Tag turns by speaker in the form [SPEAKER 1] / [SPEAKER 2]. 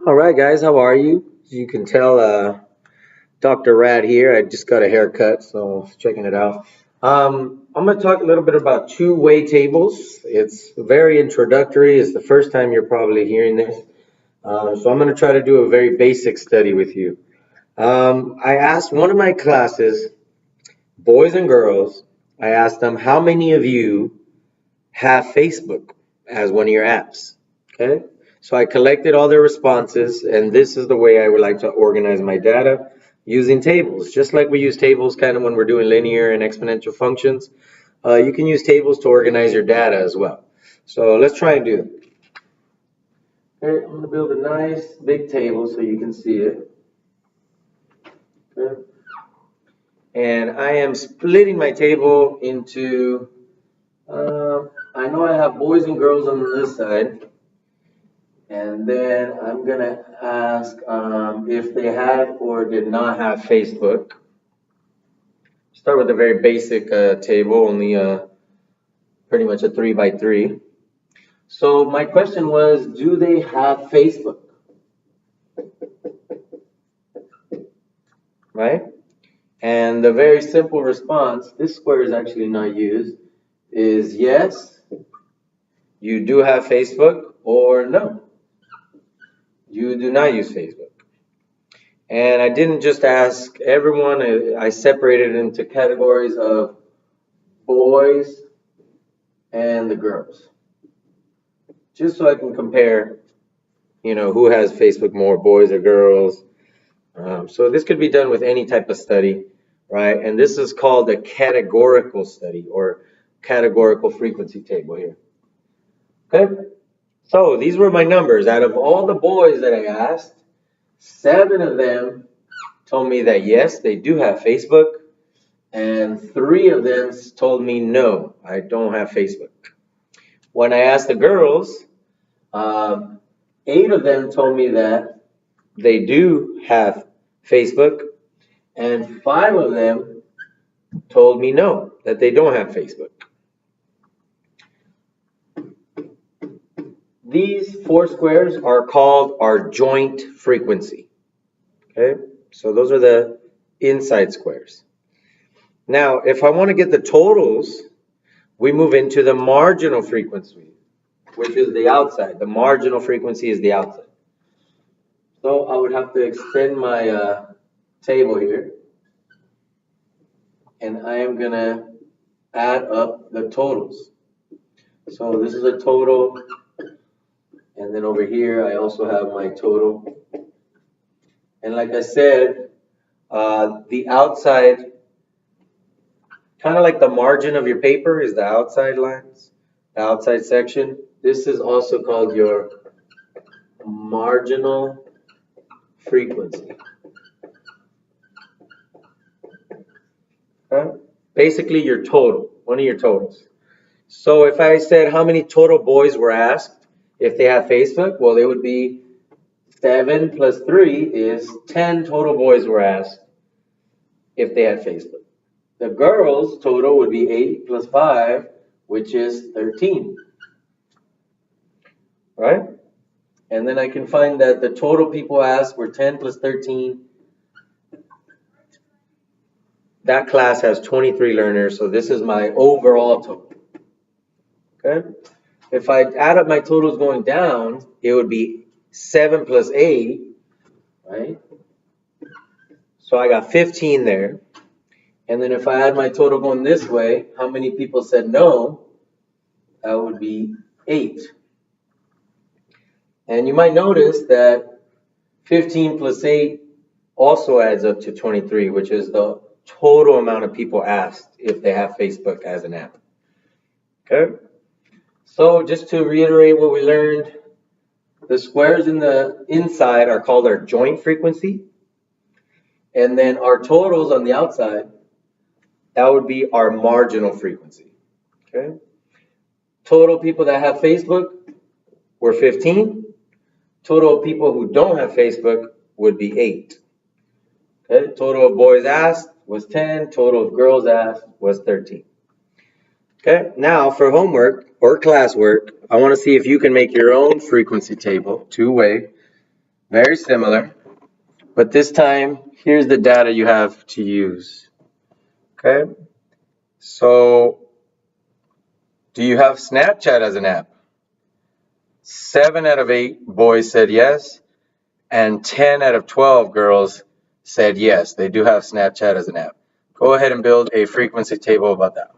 [SPEAKER 1] All right, guys, how are you? As you can tell, Dr. Rad here. I just got a haircut, so checking it out. I'm going to talk a little bit about two-way tables. It's very introductory. It's the first time you're probably hearing this. So I'm going to try to do a very basic study with you. I asked one of my classes, boys and girls, I asked them, how many of you have Facebook as one of your apps? Okay. So I collected all their responses, and this is the way I would like to organize my data using tables. Just like we use tables kind of when we're doing linear and exponential functions, you can use tables to organize your data as well. So let's try and do that. Okay, I'm going to build a nice big table so you can see it. Okay. And I am splitting my table into, I know I have boys and girls on this side. And then I'm going to ask if they had or did not have Facebook. Start with a very basic table, only pretty much a 3 by 3. So my question was, do they have Facebook? Right? And the very simple response, this square is actually not used, is yes, you do have Facebook, or no, you do not use Facebook. And I didn't just ask everyone, I separated it into categories of boys and the girls. Just so I can compare, who has Facebook more, boys or girls. So this could be done with any type of study, right? And this is called a categorical study or categorical frequency table here. Okay? So these were my numbers. Out of all the boys that I asked, 7 of them told me that yes, they do have Facebook, and 3 of them told me no, I don't have Facebook. When I asked the girls, 8 of them told me that they do have Facebook, and 5 of them told me no, that they don't have Facebook. These 4 squares are called our joint frequency. Okay, so those are the inside squares. Now, if I want to get the totals, we move into the marginal frequency, which is the outside. The marginal frequency is the outside. So I would have to extend my table here. And I am going to add up the totals. So this is a total. And then over here, I also have my total. And like I said, the outside, kind of like the margin of your paper is the outside lines, the outside section. This is also called your marginal frequency. Okay? Basically your total, one of your totals. So if I said how many total boys were asked if they have Facebook, well, it would be 7 plus 3 is 10 total boys were asked if they had Facebook. The girls total would be 8 plus 5, which is 13. Right? And then I can find that the total people asked were 10 plus 13. That class has 23 learners, so this is my overall total. Okay? If I add up my totals going down, it would be 7 plus 8, right? So I got 15 there. And then if I add my total going this way, how many people said no? That would be 8. And you might notice that 15 plus 8 also adds up to 23, which is the total amount of people asked if they have Facebook as an app. Okay? So just to reiterate what we learned, the squares in the inside are called our joint frequency. And then our totals on the outside, that would be our marginal frequency. Okay? Total people that have Facebook were 15. Total of people who don't have Facebook would be 8. Okay? Total of boys asked was 10. Total of girls asked was 13. Okay? Now for homework or classwork, I want to see if you can make your own frequency table, two-way, Very similar. But this time, here's the data you have to use. Okay? So, do you have Snapchat as an app? 7 out of 8 boys said yes, and 10 out of 12 girls said yes, they do have Snapchat as an app. Go ahead and build a frequency table about that.